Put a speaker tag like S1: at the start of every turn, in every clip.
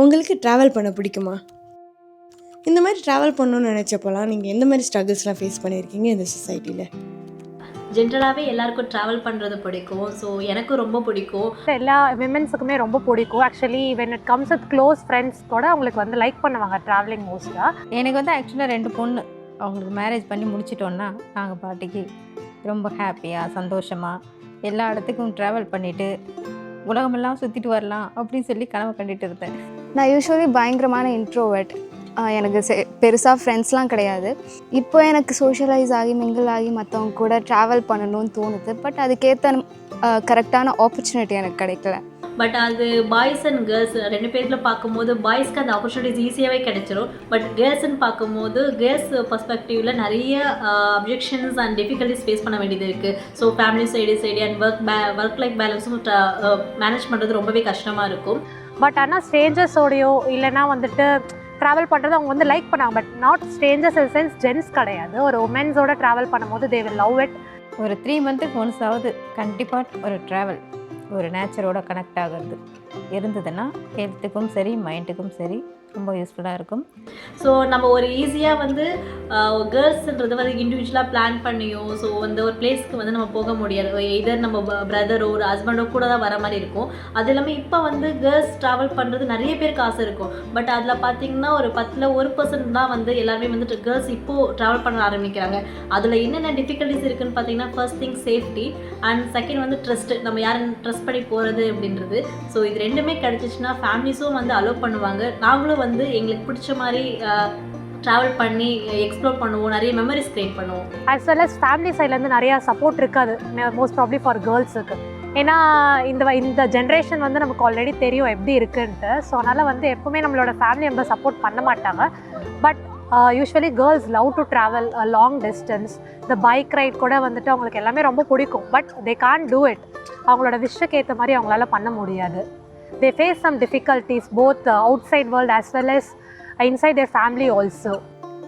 S1: உங்களுக்கு ட்ராவல் பண்ண பிடிக்குமா? இந்த மாதிரி ட்ராவல் பண்ணணும்னு நினச்சப்போலாம் நீங்கள் எந்த மாதிரி ஸ்ட்ரகிள்ஸ்லாம் ஃபேஸ் பண்ணியிருக்கீங்க இந்த சொசைட்டியில்?
S2: ஜென்ரலாகவே எல்லாருக்கும் ட்ராவல் பண்ணுறது பிடிக்கும். ஸோ எனக்கும் ரொம்ப பிடிக்கும்.
S3: எல்லா விமென்ஸுக்குமே ரொம்ப பிடிக்கும். Actually when it comes with close friends கூட அவங்களுக்கு வந்து லைக் பண்ணுவாங்க ட்ராவலிங் மோஸ்ட்டாக.
S4: எனக்கு வந்து ஆக்சுவலாக 2 பொண்ணு. அவங்களுக்கு மேரேஜ் பண்ணி முடிச்சிட்டோன்னா நாங்கள் பாட்டிக்கு ரொம்ப ஹாப்பியாக சந்தோஷமாக எல்லா இடத்துக்கும் ட்ராவல் பண்ணிவிட்டு உலகமெல்லாம் சுற்றிட்டு வரலாம் அப்படின்னு சொல்லி கனவு கண்டுட்டு இருந்தேன்.
S5: நான் யூஸ்வலி பயங்கரமான இன்ட்ரோவர்ட். எனக்கு பெருசாக ஃப்ரெண்ட்ஸ்லாம் கிடையாது. இப்போ எனக்கு சோஷியலைஸ் ஆகி மிங்கிள் ஆகி மற்றவங்க கூட ட்ராவல் பண்ணணும்னு தோணுது. பட் அதுக்கேற்ற கரெக்டான ஆப்பர்ச்சுனிட்டி எனக்கு கிடைக்கல.
S2: பட் அது பாய்ஸ் அண்ட் கேர்ள்ஸ் 2 பேரில் பார்க்கும்போது பாய்ஸ்க்கு அந்த ஆப்பர்ச்சுனிட்டிஸ் ஈஸியாகவே கிடைச்சிரும். பட் கேர்ள்ஸ்ன்னு பார்க்கும்போது கேர்ள்ஸ் பர்ஸ்பெக்டிவில் நிறைய அப்ஜெக்ஷன்ஸ் அண்ட் டிஃபிகல்ட்டிஸ் ஃபேஸ் பண்ண வேண்டியது இருக்குது. So family side and work life பேலன்ஸும் மேனேஜ் பண்ணுறது ரொம்பவே கஷ்டமாக இருக்கும்.
S3: பட் ஆனால் ஸ்ட்ரேஞ்சர்ஸோடையோ இல்லைனா வந்துட்டு ட்ராவல் பண்ணுறது அவங்க வந்து லைக் பண்ணாங்க. But not strangers in sense gents கிடையாது. ஒரு உமென்ஸோட ட்ராவல் பண்ணும்போது தே வில் லவ் இட்.
S4: ஒரு 3 மந்த்துக்கு ஒன்ஸாவது கண்டிப்பாக ஒரு ட்ராவல் ஒரு நேச்சரோட கனெக்ட் ஆகிறது இருந்ததுன்னா ஹெல்த்துக்கும் சரி மைண்டுக்கும் சரி ரொம்ப யூஸ்ஃபுல்லாக இருக்கும்.
S2: ஸோ நம்ம ஒரு ஈஸியாக வந்து கேர்ள்ஸ்ன்றது வந்து இண்டிவிஜுவலாக பிளான் பண்ணியும் ஸோ அந்த ஒரு பிளேஸ்க்கு வந்து நம்ம போக முடியாது. இதர் நம்ம பிரதரோ ஒரு ஹஸ்பண்டோ கூட தான் வர மாதிரி இருக்கும். அது இல்லாமல் இப்போ வந்து கேர்ள்ஸ் ட்ராவல் பண்ணுறது நிறைய பேருக்கு ஆசை இருக்கும். பட் அதில் பார்த்திங்கன்னா ஒரு 10ல் 1% தான் வந்து எல்லாருமே வந்துட்டு கேர்ள்ஸ் இப்போது ட்ராவல் பண்ண ஆரம்பிக்கிறாங்க. அதில் என்னென்ன டிஃபிகல்ட்டிஸ் இருக்குதுன்னு பார்த்தீங்கன்னா first thing safety and second வந்து ட்ரஸ்ட். நம்ம யாரும் ட்ரஸ்ட் பண்ணி போகிறது அப்படின்றது. ஸோ இது ரெண்டுமே கிடச்சிச்சின்னா ஃபேமிலிஸும் வந்து அலோவ் பண்ணுவாங்க. நாங்களும் வந்து எங்களுக்கு பிடிச்ச மாதிரி ட்ராவல் பண்ணி எக்ஸ்ப்ளோர் பண்ணுவோம், நிறைய மெமரிஸ் க்ரியேட் பண்ணுவோம்.
S3: ஆஸ் வெல் அஸ் ஃபேமிலி சைட்லேருந்து நிறையா சப்போர்ட் இருக்காது மோஸ்ட் ப்ராப்ளி ஃபார் கேர்ள்ஸுக்கு. ஏன்னா இந்த ஜென்ரேஷன் வந்து நமக்கு ஆல்ரெடி தெரியும் எப்படி இருக்குன்ட்டு. ஸோ அதனால் வந்து எப்போவுமே நம்மளோட ஃபேமிலி மெம்பர் சப்போர்ட் பண்ண மாட்டாங்க. But usually girls love to travel long distance. இந்த பைக் ரைட் கூட வந்துட்டு அவங்களுக்கு எல்லாமே ரொம்ப பிடிக்கும். But they can't do it. அவங்களோட விஷயக்கு ஏற்ற மாதிரி அவங்களால பண்ண முடியாது. They face some difficulties both outside world as well as inside their family also.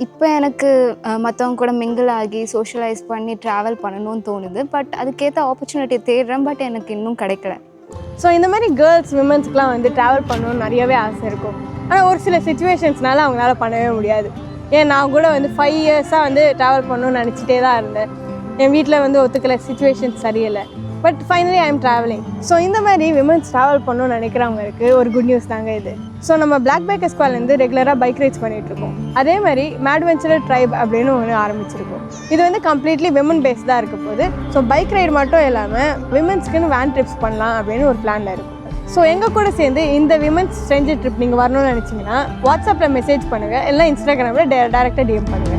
S5: இப்போ எனக்கு மற்றவங்க கூட மிங்கிள் ஆகி சோஷியலைஸ் பண்ணி ட்ராவல் பண்ணணும்னு தோணுது. பட் அதுக்கேற்ற ஆப்பர்ச்சுனிட்டி தேடுறேன். பட் எனக்கு இன்னும் கிடைக்கல.
S1: ஸோ இந்த மாதிரி கேர்ள்ஸ் விமன்ஸ்க்குலாம் வந்து ட்ராவல் பண்ணணும்னு நிறையவே ஆசை இருக்கும். ஆனால் ஒரு சில சுச்சுவேஷன்ஸ்னால அவங்களால பண்ணவே முடியாது. ஏன் நான் கூட வந்து 5 இயர்ஸாக வந்து ட்ராவல் பண்ணணும்னு நினச்சிட்டே தான் இருந்தேன். என் வீட்டில் வந்து ஒத்துக்கலை, சுச்சுவேஷன்ஸ் சரியில்லை. But finally I am travelling. So இந்த மாதிரி விமன்ஸ் ட்ராவல் பண்ணணும்னு நினைக்கிறவங்களுக்கு ஒரு குட் நியூஸ் தாங்க இது. ஸோ நம்ம பிளாக் பைக்கர் ஸ்குவாட்லேருந்து ரெகுலராக பைக் ரைட்ஸ் பண்ணிகிட்ருக்கோம். அதே மாதிரி மேட்வென்ச்சரர் ட்ரைப் அப்படின்னு ஒன்று ஆரம்பிச்சிருக்கோம். இது வந்து கம்ப்ளீட்லி விமன் பேஸ் தான் இருக்க போகுது. ஸோ பைக் ரைடு மட்டும் இல்லாமல் விமன்ஸ்க்குன்னு வேன் ட்ரிப்ஸ் பண்ணலாம் அப்படின்னு ஒரு பிளானில் இருக்கும். ஸோ எங்கள் கூட சேர்ந்து இந்த விமன்ஸ் ஸ்ட்ரேஞ்சர் ட்ரிப் நீங்கள் வரணும்னு நினச்சிங்கன்னா வாட்ஸ்அப்பில் மெசேஜ் பண்ணுங்கள், இல்லை இன்ஸ்டாகிராமில் டேரெக்டாக டிஎம் பண்ணுங்கள்.